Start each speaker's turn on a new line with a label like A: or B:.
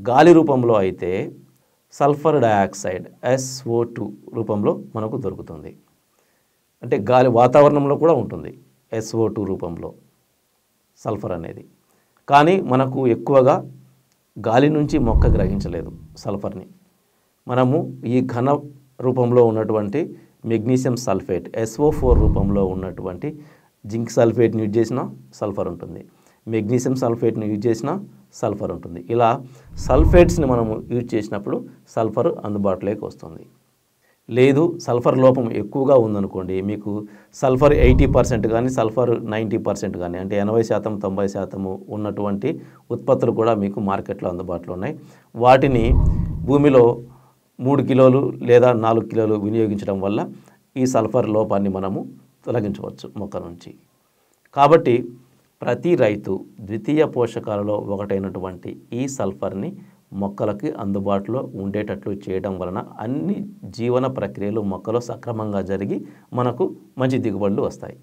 A: గాలి రూపంలో అయితే సల్ఫర్ డయాక్సైడ్ SO2 రూపంలో మనకు దొరుకుతుంది. అంటే గాలి వాతావరణంలో కూడా ఉంటుంది SO2 రూపంలో సల్ఫర్ అనేది. కానీ మనకు ఎక్కువగా గాలి నుంచి మొక్క గ్రహించలేదు సల్ఫర్ని. మనము ఈ ఘన రూపంలో ఉన్నటువంటి మెగ్నీషియం సల్ఫేట్ SO4 రూపంలో ఉన్నటువంటి జింక్ సల్ఫేట్ని యూజ్ చేసినా సల్ఫర్ ఉంటుంది, మెగ్నీషియం సల్ఫేట్ని యూజ్ చేసినా సల్ఫర్ ఉంటుంది. ఇలా సల్ఫేట్స్ని మనము యూజ్ చేసినప్పుడు సల్ఫర్ అందుబాటులోకి వస్తుంది. లేదు సల్ఫర్ లోపం ఎక్కువగా ఉందనుకోండి, మీకు సల్ఫర్ 80% కానీ సల్ఫర్ 90% కానీ అంటే 80% 90% ఉన్నటువంటి ఉత్పత్తులు కూడా మీకు మార్కెట్లో అందుబాటులో ఉన్నాయి. వాటిని భూమిలో 3 కిలోలు లేదా 4 కిలోలు వినియోగించడం వల్ల ఈ సల్ఫర్ లోపాన్ని మనము తొలగించవచ్చు మొక్క నుంచి. కాబట్టి ప్రతి రైతు ద్వితీయ పోషకాలలో ఒకటైనటువంటి ఈ సల్ఫర్ని మొక్కలకి అందుబాటులో ఉండేటట్లు చేయడం వలన అన్ని జీవన ప్రక్రియలు మొక్కలో సక్రమంగా జరిగి మనకు మంచి దిగుబడులు వస్తాయి.